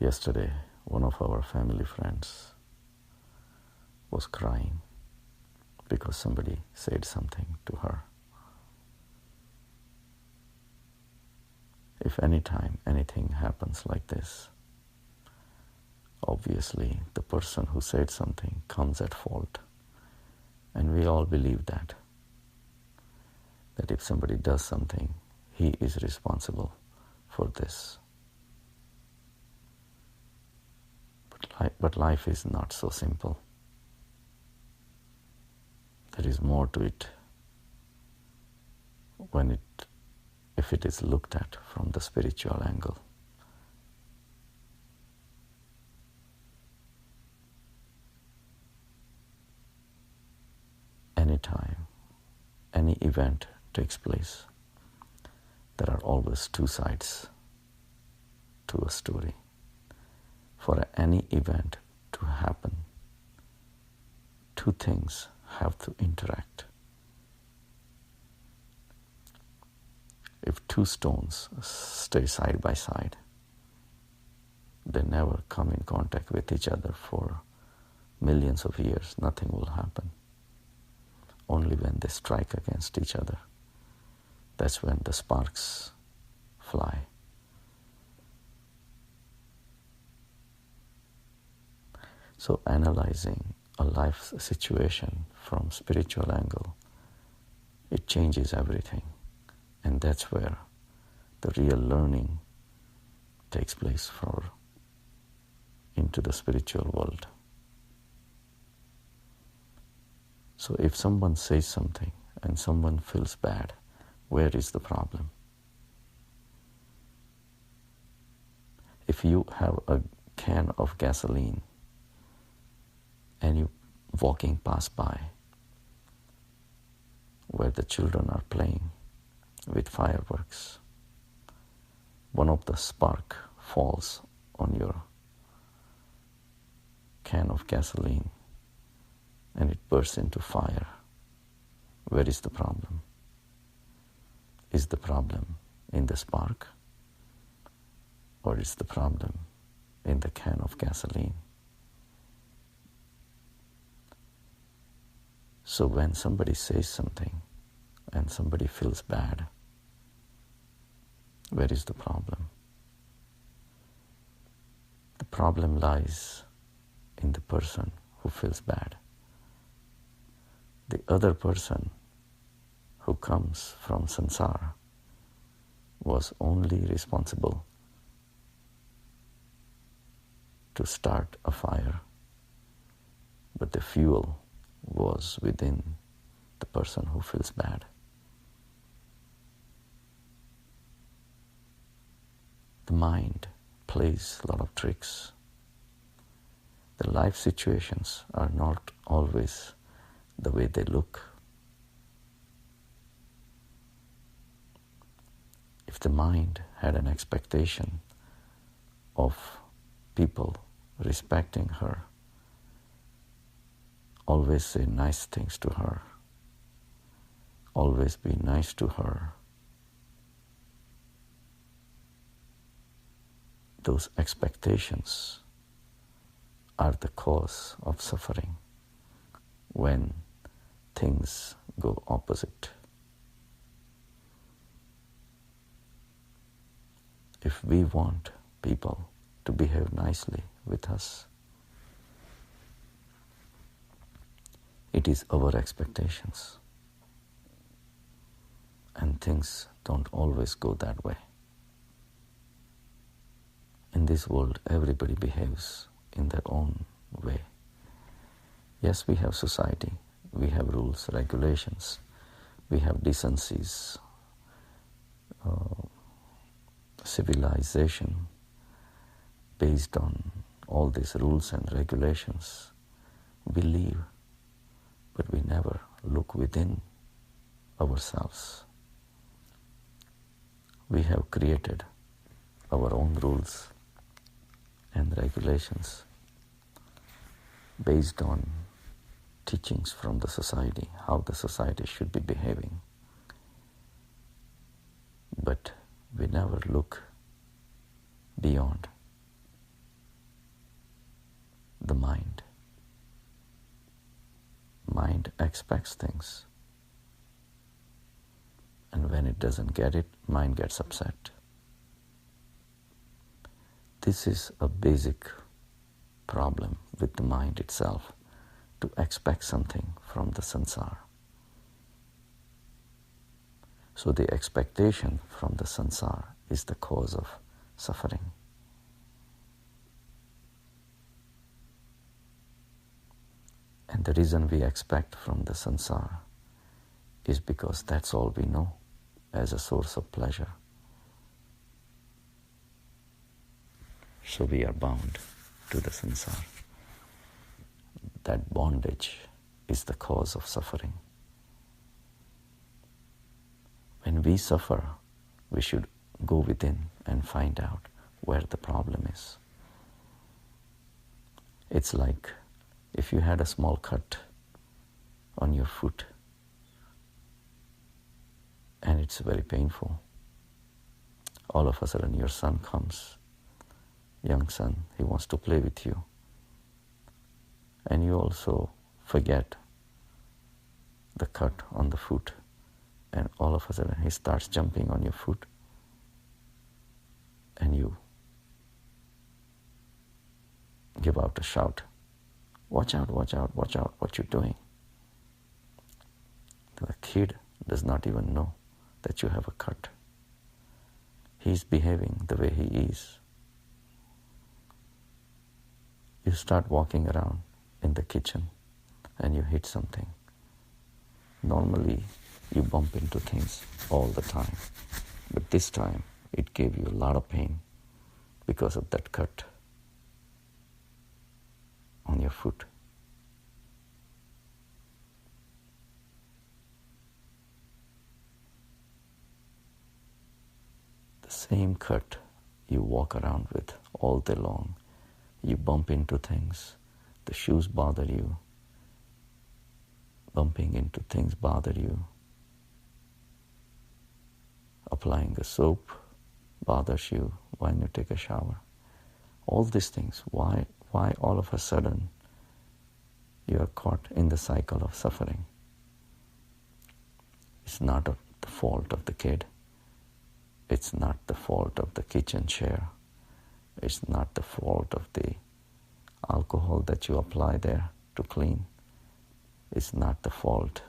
Yesterday, one of our family friends was crying because somebody said something to her. If any time anything happens like this, obviously the person who said something comes at fault. And we all believe that if somebody does something, he is responsible for this. But life is not so simple. There is more to it if it is looked at from the spiritual angle. Anytime any event takes place, there are always two sides to a story. For any event to happen, two things have to interact. If two stones stay side by side, they never come in contact with each other for millions of years, nothing will happen. Only when they strike against each other, that's when the sparks fly. So analyzing a life situation from spiritual angle, it changes everything. And that's where the real learning takes place into the spiritual world. So if someone says something and someone feels bad, where is the problem? If you have a can of gasoline and you walking past by where the children are playing with fireworks, one of the spark falls on your can of gasoline and it bursts into fire. Where is the problem? Is the problem in the spark, or is the problem in the can of gasoline? So when somebody says something and somebody feels bad, where is the problem? The problem lies in the person who feels bad. The other person who comes from samsara was only responsible to start a fire, but the fuel was within the person who feels bad. The mind plays a lot of tricks. The life situations are not always the way they look. If the mind had an expectation of people respecting her, always say nice things to her, always be nice to her, those expectations are the cause of suffering when things go opposite. If we want people to behave nicely with us, it is our expectations. And things don't always go that way. In this world, everybody behaves in their own way. Yes, we have society, we have rules, regulations, we have decencies, civilization based on all these rules and regulations. We live, but we never look within ourselves. We have created our own rules and regulations based on teachings from the society, how the society should be behaving. But we never look beyond. the mind. Mind expects things, and when it doesn't get it, mind gets upset. This is a basic problem with the mind itself, to expect something from the sansar. So the expectation from the sansar is the cause of suffering. And the reason we expect from the sansar is because that's all we know as a source of pleasure. So we are bound to the sansar. That bondage is the cause of suffering. When we suffer, we should go within and find out where the problem is. It's like if you had a small cut on your foot and it's very painful. All of a sudden your son comes, young son, he wants to play with you. And you also forget the cut on the foot, and all of a sudden he starts jumping on your foot, and you give out a shout, "Watch out, watch out, watch out, what you're doing." The kid does not even know that you have a cut. He's behaving the way he is. You start walking around in the kitchen and you hit something. Normally you bump into things all the time, but this time it gave you a lot of pain because of that cut on your foot. The same cut you walk around with all day long. You bump into things, the shoes bother you, bumping into things bother you, applying the soap bothers you when you take a shower. All these things, why all of a sudden you are caught in the cycle of suffering? It's not the fault of the kid. It's not the fault of the kitchen chair. It's not the fault of the alcohol that you apply there to clean. It's not the fault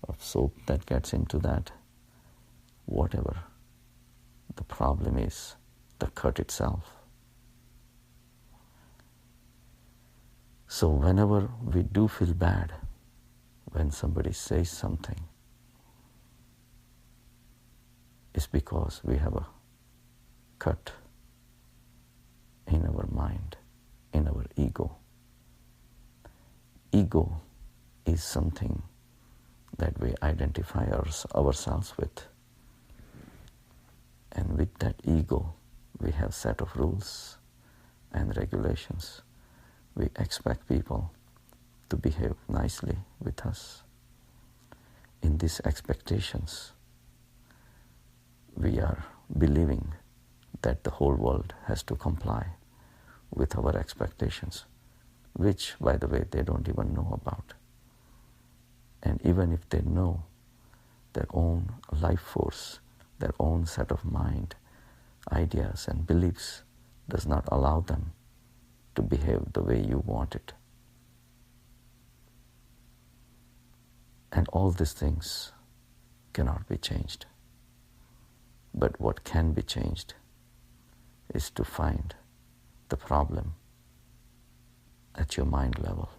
of soap that gets into that. Whatever the problem is, the cut itself. So whenever we do feel bad, when somebody says something, it's because we have a cut in our mind, in our ego. Ego is something that we identify ourselves with. And with that ego, we have set of rules and regulations. We expect people to behave nicely with us. In these expectations, we are believing that the whole world has to comply with our expectations, which, by the way, they don't even know about. And even if they know, their own life force, their own set of mind, ideas and beliefs does not allow them to behave the way you want it. And all these things cannot be changed. But what can be changed is to find the problem at your mind level.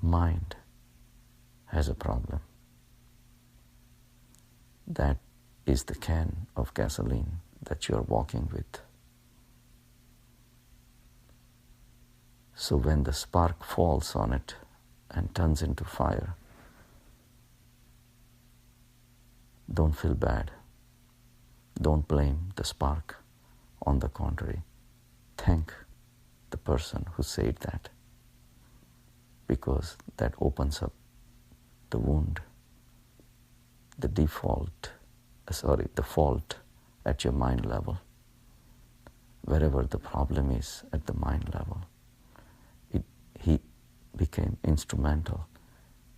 Mind has a problem. That is the can of gasoline that you are walking with. So when the spark falls on it and turns into fire, don't feel bad. Don't blame the spark. On the contrary, thank the person who said that, because that opens up the wound, the fault at your mind level. wherever the problem is at the mind level. He became instrumental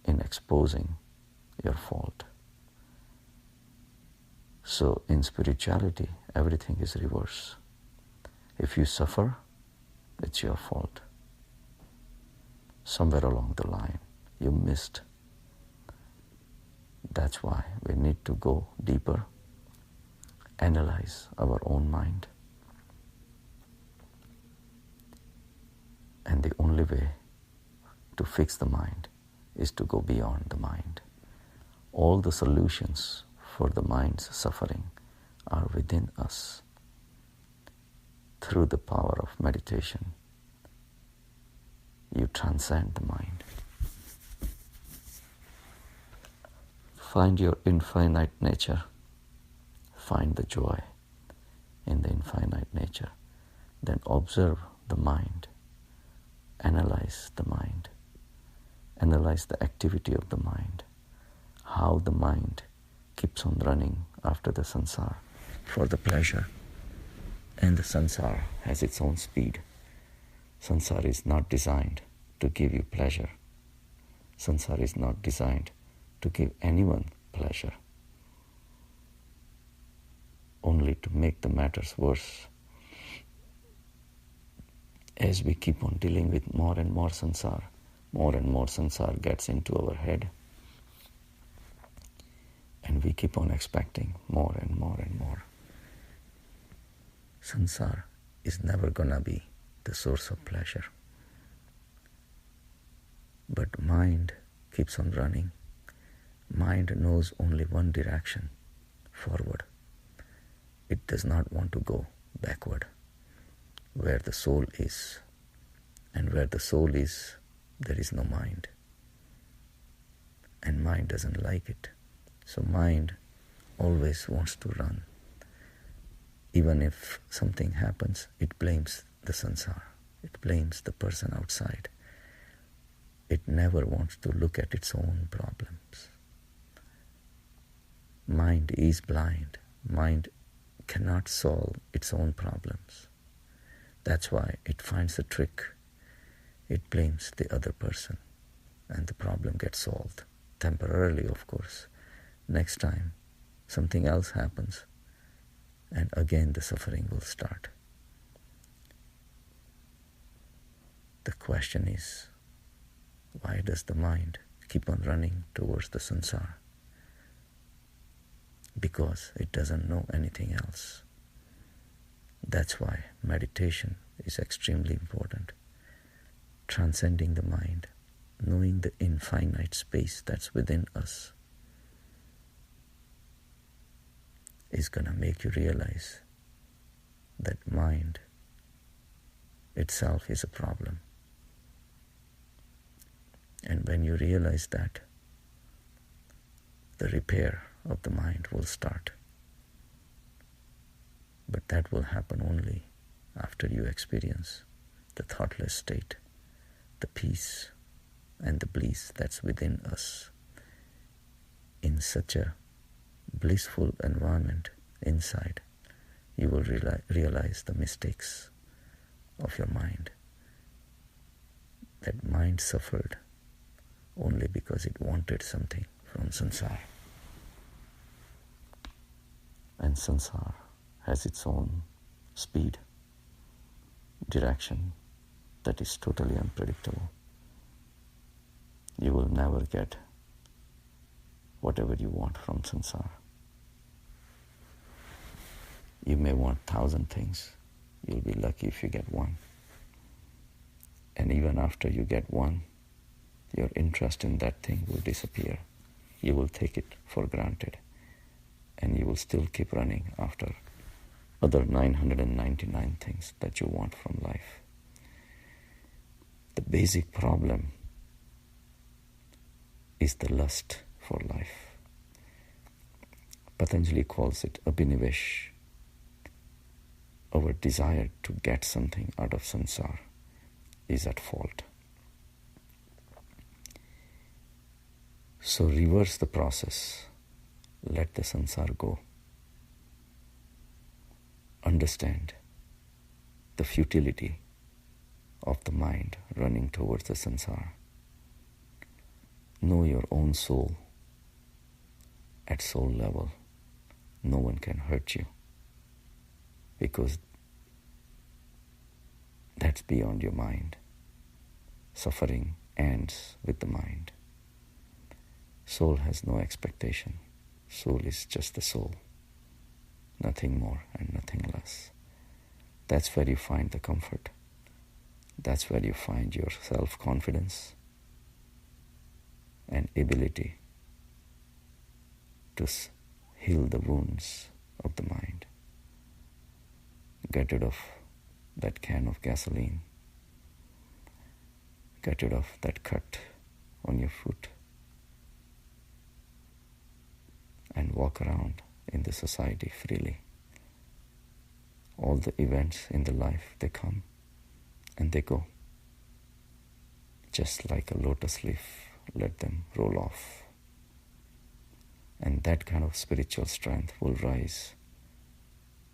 in exposing your fault. So in spirituality, everything is reverse. If you suffer, it's your fault. Somewhere along the line, you missed. That's why we need to go deeper, analyze our own mind. And the only way to fix the mind is to go beyond the mind. All the solutions for the mind's suffering are within us. Through the power of meditation, you transcend the mind. Find your infinite nature. Find the joy in the infinite nature. Then observe the mind. Analyze the mind. Analyze the activity of the mind. How the mind keeps on running after the sansar for the pleasure. And the sansar has its own speed. Sansar is not designed to give you pleasure. Sansar is not designed to give anyone pleasure. Only to make the matters worse. As we keep on dealing with more and more sansar gets into our head. And we keep on expecting more and more and more. Sansar is never gonna be the source of pleasure. But mind keeps on running. Mind knows only one direction, forward. It does not want to go backward, where the soul is. And where the soul is, there is no mind. And mind doesn't like it. So mind always wants to run. Even if something happens, it blames the sansar. It blames the person outside. It never wants to look at its own problems. Mind is blind. Mind cannot solve its own problems. That's why it finds a trick. It blames the other person, and the problem gets solved. Temporarily, of course. Next time, something else happens, and again the suffering will start. The question is, why does the mind keep on running towards the sansar? Because it doesn't know anything else. That's why meditation is extremely important. Transcending the mind, knowing the infinite space that's within us, is going to make you realize that mind itself is a problem. And when you realize that, the repair of the mind will start. But that will happen only after you experience the thoughtless state, the peace and the bliss that's within us. In such a blissful environment inside, you will realize the mistakes of your mind. That mind suffered only because it wanted something from sansar. And sansar has its own speed, direction that is totally unpredictable. You will never get whatever you want from sansar. You may want 1,000 things. You'll be lucky if you get one. And even after you get one, your interest in that thing will disappear. You will take it for granted. And you will still keep running after other 999 things that you want from life. The basic problem is the lust for life. Patanjali calls it abhinivesh. Our desire to get something out of sansar is at fault. So reverse the process. Let the sansar go. Understand the futility of the mind running towards the sansara. Know your own soul at soul level. No one can hurt you because that's beyond your mind. Suffering ends with the mind. Soul has no expectation. Soul is just the soul. Nothing more and nothing less. That's where you find the comfort. That's where you find your self-confidence and ability to heal the wounds of the mind. Get rid of that can of gasoline. Get rid of that cut on your foot. And walk around in the society freely. All the events in the life, they come and they go. Just like a lotus leaf, let them roll off. And that kind of spiritual strength will rise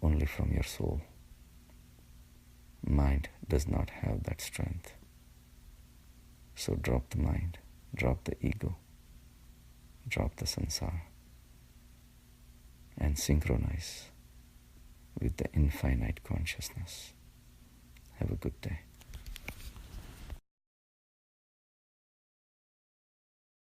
only from your soul. Mind does not have that strength. So drop the mind, drop the ego, drop the sansara, and synchronize with the infinite consciousness. Have a good day.